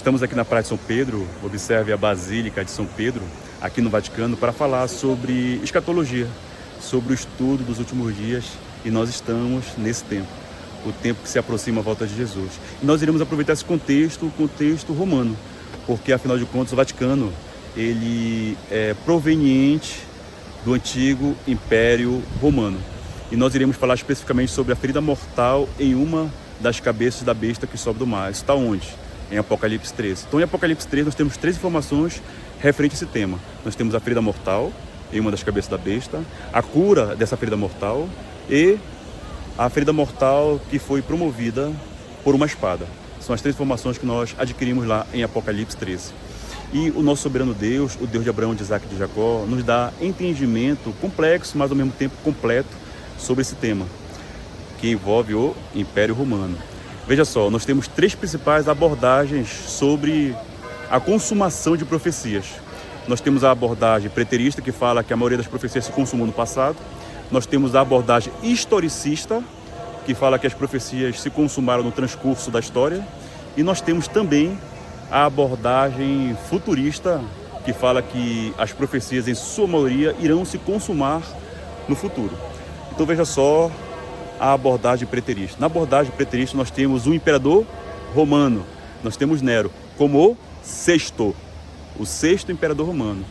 Estamos aqui na Praia de São Pedro, observe a Basílica de São Pedro, aqui no Vaticano, para falar sobre escatologia, sobre o estudo dos últimos dias, e nós estamos nesse tempo, o tempo que se aproxima à volta de Jesus. E nós iremos aproveitar esse contexto, o contexto romano, porque afinal de contas o Vaticano, ele é proveniente do antigo Império Romano. E nós iremos falar especificamente sobre a ferida mortal em uma das cabeças da besta que sobe do mar. Isso está onde? Em Apocalipse 13. Então, em Apocalipse 13, nós temos 3 informações referentes a esse tema. Nós temos a ferida mortal em uma das cabeças da besta, a cura dessa ferida mortal e a ferida mortal que foi promovida por uma espada. São as 3 informações que nós adquirimos lá em Apocalipse 13. E o nosso soberano Deus, o Deus de Abraão, de Isaac e de Jacó, nos dá entendimento complexo, mas ao mesmo tempo completo sobre esse tema, que envolve o Império Romano. Veja só, nós temos 3 principais abordagens sobre a consumação de profecias. Nós temos a abordagem preterista, que fala que a maioria das profecias se consumou no passado. Nós temos a abordagem historicista, que fala que as profecias se consumaram no transcurso da história. E nós temos também a abordagem futurista, que fala que as profecias, em sua maioria, irão se consumar no futuro. Então veja só a abordagem preterista. Na abordagem preterista nós temos o imperador romano, nós temos Nero como o sexto imperador romano.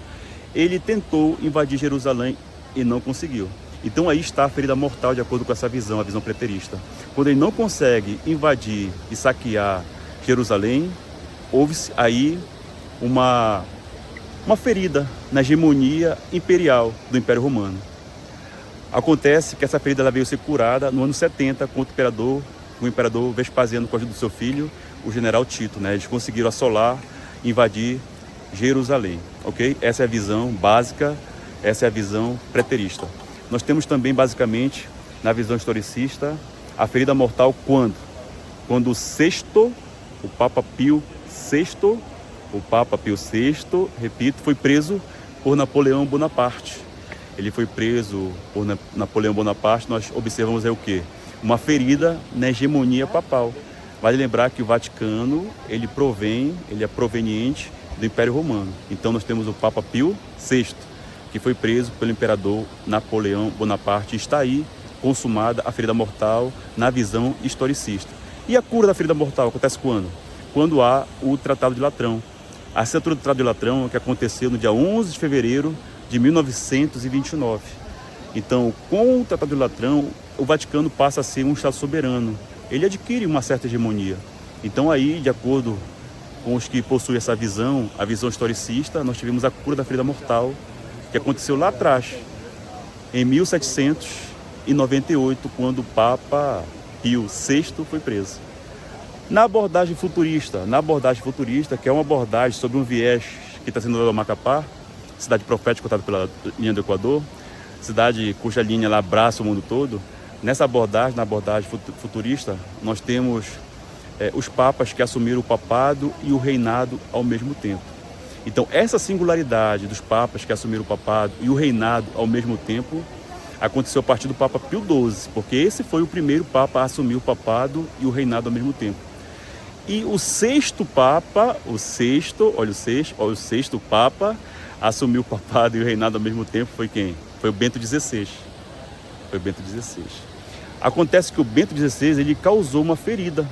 Ele tentou invadir Jerusalém e não conseguiu. Então aí está a ferida mortal, de acordo com essa visão, a visão preterista. Quando ele não consegue invadir e saquear Jerusalém, houve-se aí uma ferida na hegemonia imperial do Império Romano. Acontece que essa ferida ela veio ser curada no ano 70 contra o imperador Vespasiano, com a ajuda do seu filho, o general Tito. Eles conseguiram assolar, invadir Jerusalém. Ok? Essa é a visão básica, essa é a visão preterista. Nós temos também, basicamente, na visão historicista, a ferida mortal quando? Quando o Papa Pio VI, repito, foi preso por Napoleão Bonaparte. Ele foi preso por Napoleão Bonaparte. Nós observamos aí o quê? Uma ferida na hegemonia papal. Vale lembrar que o Vaticano, ele é proveniente do Império Romano. Então nós temos o Papa Pio VI, que foi preso pelo imperador Napoleão Bonaparte. Está aí consumada a ferida mortal na visão historicista. E a cura da ferida mortal acontece quando? Quando há o Tratado de Latrão. A assinatura do Tratado de Latrão, que aconteceu no dia 11 de fevereiro de 1929. Então, com o Tratado de Latrão, o Vaticano passa a ser um Estado soberano. Ele adquire uma certa hegemonia. Então, aí, de acordo com os que possuem essa visão, a visão historicista, nós tivemos a cura da ferida mortal, que aconteceu lá atrás, em 1798, quando o Papa Pio VI foi preso. Na abordagem futurista, que é uma abordagem sobre um viés que está sendo dado ao Macapá, cidade profética contada pela linha do Equador, cidade cuja linha lá abraça o mundo todo. Nessa abordagem, na abordagem futurista, nós temos os papas que assumiram o papado e o reinado ao mesmo tempo. Então, essa singularidade dos papas que assumiram o papado e o reinado ao mesmo tempo aconteceu a partir do Papa Pio XII, porque esse foi o primeiro papa a assumir o papado e o reinado ao mesmo tempo. E o sexto papa, o sexto papa assumiu o papado e o reinado ao mesmo tempo foi quem? Foi o Bento XVI. Acontece que o Bento XVI ele causou uma ferida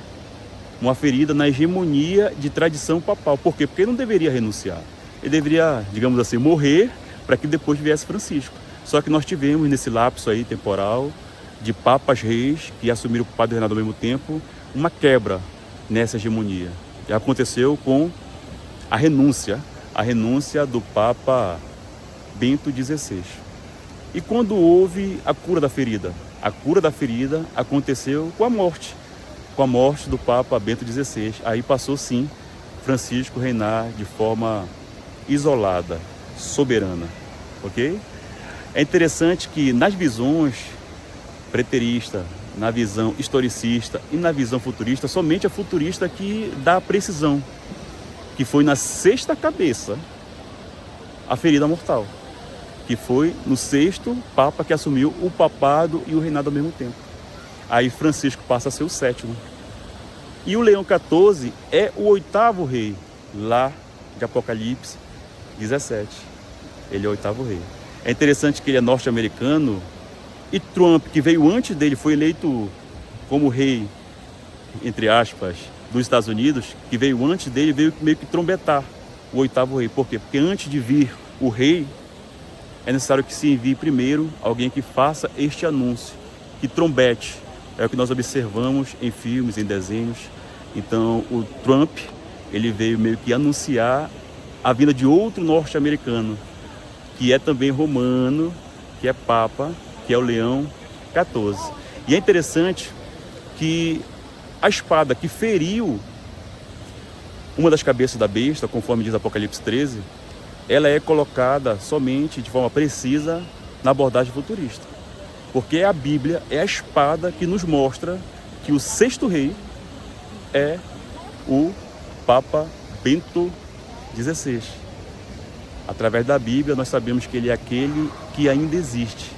na hegemonia de tradição papal. Por quê? Porque ele não deveria renunciar. Ele deveria, digamos assim, morrer para que depois viesse Francisco. Só que nós tivemos nesse lapso aí temporal de papas reis que assumiram o papado e o reinado ao mesmo tempo, uma quebra nessa hegemonia. E aconteceu com a renúncia do Papa Bento XVI. E quando houve a cura da ferida? A cura da ferida aconteceu com a morte do Papa Bento XVI. Aí passou sim Francisco reinar de forma isolada, soberana, ok? É interessante que nas visões preterista, na visão historicista e na visão futurista, somente a futurista que dá a precisão, que foi na 6ª cabeça a ferida mortal, que foi no 6º Papa que assumiu o papado e o reinado ao mesmo tempo. Aí Francisco passa a ser o 7º. E o Leão XIV é o 8º rei lá de Apocalipse 17. Ele é o oitavo rei. É interessante que ele é norte-americano e Trump, que veio antes dele, foi eleito como rei, entre aspas, dos Estados Unidos, que veio antes dele, veio meio que trombetar o oitavo rei. Por quê? Porque antes de vir o rei, é necessário que se envie primeiro alguém que faça este anúncio, que trombete. É o que nós observamos em filmes, em desenhos. Então, o Trump, ele veio meio que anunciar a vinda de outro norte-americano, que é também romano, que é Papa, que é o Leão XIV. E é interessante que a espada que feriu uma das cabeças da besta, conforme diz Apocalipse 13, ela é colocada somente de forma precisa na abordagem futurista. Porque a Bíblia é a espada que nos mostra que o sexto rei é o Papa Bento XVI. Através da Bíblia nós sabemos que ele é aquele que ainda existe,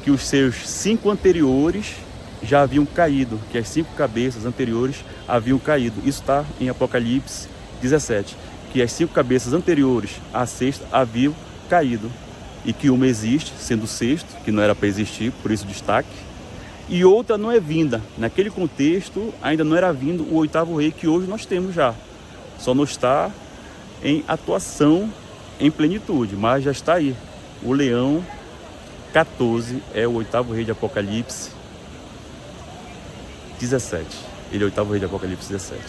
que os seus 5 anteriores já haviam caído, que as 5 cabeças anteriores haviam caído. Isso está em Apocalipse 17, que as 5 cabeças anteriores à sexta haviam caído, e que uma existe, sendo o sexto, que não era para existir, por isso destaque, e outra não é vinda. Naquele contexto, ainda não era vindo o oitavo rei, que hoje nós temos já. Só não está em atuação, em plenitude, mas já está aí. O Leão 14 é o oitavo rei de Apocalipse 17. Ele é o oitavo rei de Apocalipse 17.